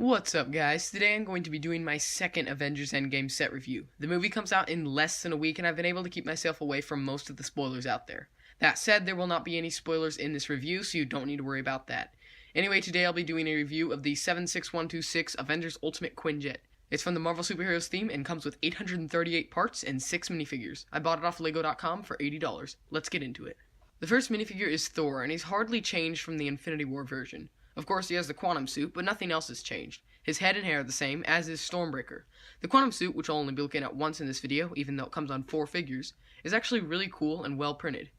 What's up, guys? Today I'm going to be doing my second Avengers Endgame set review. The movie comes out in less than a week and I've been able to keep myself away from most of the spoilers out there. That said, there will not be any spoilers in this review, so you don't need to worry about that. Anyway, today I'll be doing a review of the 76126 Avengers Ultimate Quinjet. It's from the Marvel Superheroes theme and comes with 838 parts and 6 minifigures. I bought it off Lego.com for $80. Let's get into it. The first minifigure is Thor, and he's hardly changed from the Infinity War version. Of course, he has the quantum suit, but nothing else has changed. His head and hair are the same, as is Stormbreaker. The quantum suit, which I'll only be looking at once in this video, even though it comes on 4 figures, is actually really cool and well printed.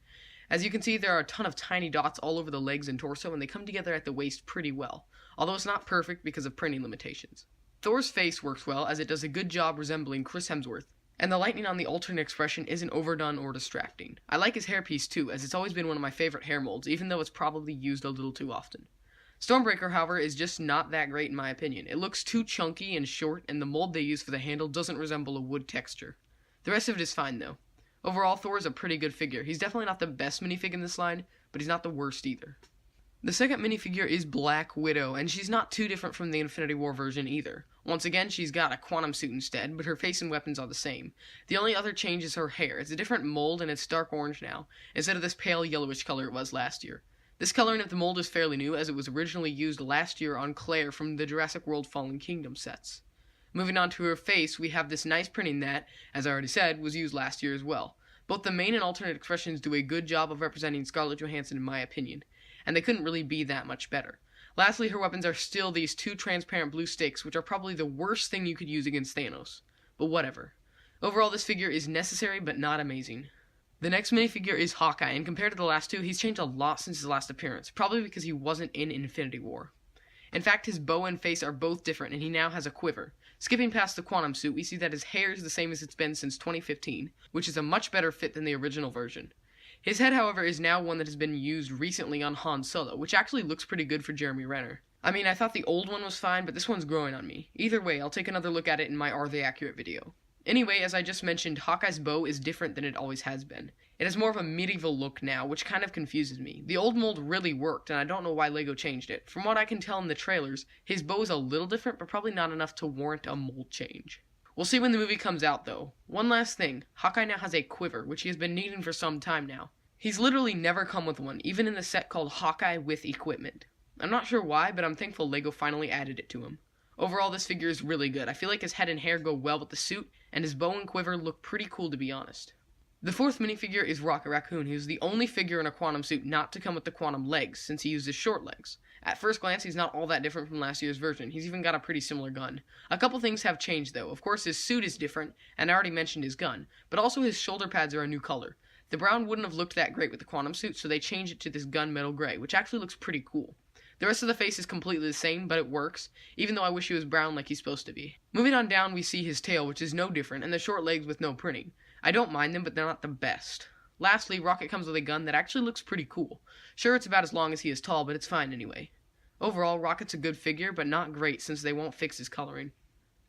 As you can see, there are a ton of tiny dots all over the legs and torso, and they come together at the waist pretty well, although it's not perfect because of printing limitations. Thor's face works well, as it does a good job resembling Chris Hemsworth, and the lightning on the alternate expression isn't overdone or distracting. I like his hairpiece too, as it's always been one of my favorite hair molds, even though it's probably used a little too often. Stormbreaker, however, is just not that great in my opinion. It looks too chunky and short, and the mold they use for the handle doesn't resemble a wood texture. The rest of it is fine though. Overall, Thor is a pretty good figure. He's definitely not the best minifig in this line, but he's not the worst either. The second minifigure is Black Widow, and she's not too different from the Infinity War version either. Once again, she's got a quantum suit instead, but her face and weapons are the same. The only other change is her hair. It's a different mold and it's dark orange now, instead of this pale yellowish color it was last year. This coloring of the mold is fairly new, as it was originally used last year on Claire from the Jurassic World Fallen Kingdom sets. Moving on to her face, we have this nice printing that, as I already said, was used last year as well. Both the main and alternate expressions do a good job of representing Scarlett Johansson in my opinion, and they couldn't really be that much better. Lastly, her weapons are still these two transparent blue sticks, which are probably the worst thing you could use against Thanos. But whatever. Overall, this figure is necessary but not amazing. The next minifigure is Hawkeye, and compared to the last two, he's changed a lot since his last appearance, probably because he wasn't in Infinity War. In fact, his bow and face are both different, and he now has a quiver. Skipping past the quantum suit, we see that his hair is the same as it's been since 2015, which is a much better fit than the original version. His head, however, is now one that has been used recently on Han Solo, which actually looks pretty good for Jeremy Renner. I mean, I thought the old one was fine, but this one's growing on me. Either way, I'll take another look at it in my Are They Accurate video. Anyway, as I just mentioned, Hawkeye's bow is different than it always has been. It has more of a medieval look now, which kind of confuses me. The old mold really worked, and I don't know why LEGO changed it. From what I can tell in the trailers, his bow is a little different, but probably not enough to warrant a mold change. We'll see when the movie comes out, though. One last thing, Hawkeye now has a quiver, which he has been needing for some time now. He's literally never come with one, even in the set called Hawkeye with Equipment. I'm not sure why, but I'm thankful LEGO finally added it to him. Overall, this figure is really good. I feel like his head and hair go well with the suit, and his bow and quiver look pretty cool to be honest. The fourth minifigure is Racoon, who's the only figure in a quantum suit not to come with the quantum legs, since he uses short legs. At first glance, he's not all that different from last year's version. He's even got a pretty similar gun. A couple things have changed though. Of course, his suit is different, and I already mentioned his gun, but also his shoulder pads are a new color. The brown wouldn't have looked that great with the quantum suit, so they changed it to this gunmetal gray, which actually looks pretty cool. The rest of the face is completely the same, but it works, even though I wish he was brown like he's supposed to be. Moving on down, we see his tail, which is no different, and the short legs with no printing. I don't mind them, but they're not the best. Lastly, Rocket comes with a gun that actually looks pretty cool. Sure, it's about as long as he is tall, but it's fine anyway. Overall, Rocket's a good figure, but not great since they won't fix his coloring.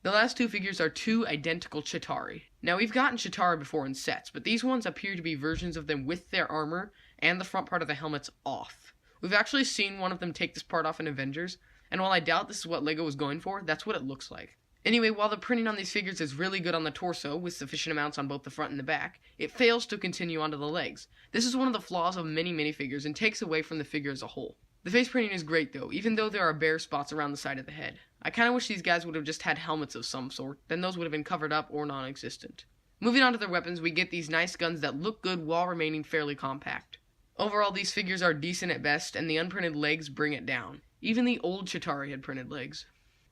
The last two figures are two identical Chitauri. Now, we've gotten Chitauri before in sets, but these ones appear to be versions of them with their armor and the front part of the helmets off. We've actually seen one of them take this part off in Avengers, and while I doubt this is what LEGO was going for, that's what it looks like. Anyway, while the printing on these figures is really good on the torso, with sufficient amounts on both the front and the back, it fails to continue onto the legs. This is one of the flaws of many minifigures and takes away from the figure as a whole. The face printing is great though, even though there are bare spots around the side of the head. I kinda wish these guys would have just had helmets of some sort, then those would have been covered up or non-existent. Moving on to their weapons, we get these nice guns that look good while remaining fairly compact. Overall, these figures are decent at best, and the unprinted legs bring it down. Even the old Chitauri had printed legs.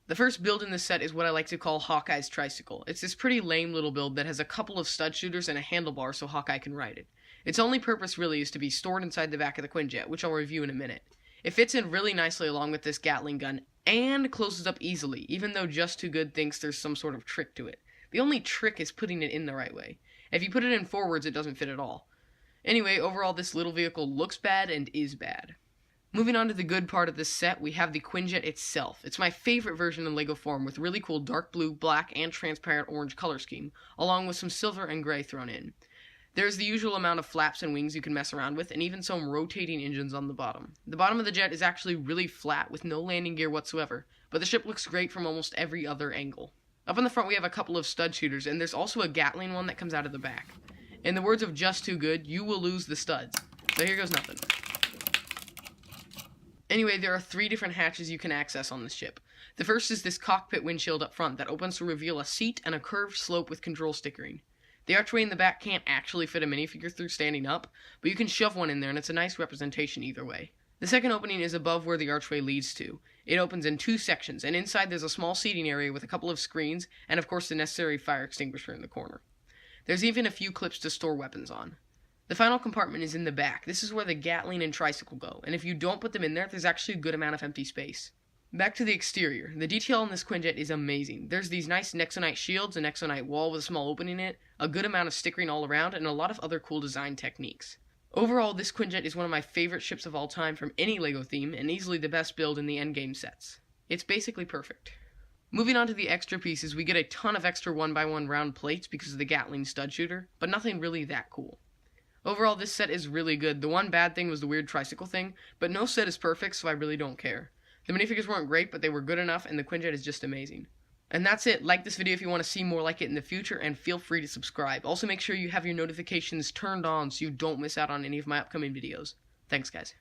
The first build in this set is what I like to call Hawkeye's tricycle. It's this pretty lame little build that has a couple of stud shooters and a handlebar so Hawkeye can ride it. Its only purpose really is to be stored inside the back of the Quinjet, which I'll review in a minute. It fits in really nicely along with this Gatling gun, and closes up easily, even though Just Too Good thinks there's some sort of trick to it. The only trick is putting it in the right way. If you put it in forwards, it doesn't fit at all. Anyway, overall this little vehicle looks bad and is bad. Moving on to the good part of this set, we have the Quinjet itself. It's my favorite version in LEGO form with really cool dark blue, black, and transparent orange color scheme, along with some silver and gray thrown in. There's the usual amount of flaps and wings you can mess around with, and even some rotating engines on the bottom. The bottom of the jet is actually really flat with no landing gear whatsoever, but the ship looks great from almost every other angle. Up in the front we have a couple of stud shooters, and there's also a Gatling one that comes out of the back. In the words of Just Too Good, you will lose the studs. So here goes nothing. Anyway, there are 3 different hatches you can access on this ship. The first is this cockpit windshield up front that opens to reveal a seat and a curved slope with control stickering. The archway in the back can't actually fit a minifigure through standing up, but you can shove one in there and it's a nice representation either way. The second opening is above where the archway leads to. It opens in 2 sections, and inside there's a small seating area with a couple of screens, and of course the necessary fire extinguisher in the corner. There's even a few clips to store weapons on. The final compartment is in the back. This is where the Gatling and Tricycle go, and if you don't put them in there, there's actually a good amount of empty space. Back to the exterior. The detail on this Quinjet is amazing. There's these nice Nexonite shields, a Nexonite wall with a small opening in it, a good amount of stickering all around, and a lot of other cool design techniques. Overall, this Quinjet is one of my favorite ships of all time from any LEGO theme, and easily the best build in the Endgame sets. It's basically perfect. Moving on to the extra pieces, we get a ton of extra 1x1 round plates because of the Gatling stud shooter, but nothing really that cool. Overall, this set is really good. The one bad thing was the weird tricycle thing, but no set is perfect, so I really don't care. The minifigures weren't great, but they were good enough, and the Quinjet is just amazing. And that's it. Like this video if you want to see more like it in the future, and feel free to subscribe. Also make sure you have your notifications turned on so you don't miss out on any of my upcoming videos. Thanks, guys.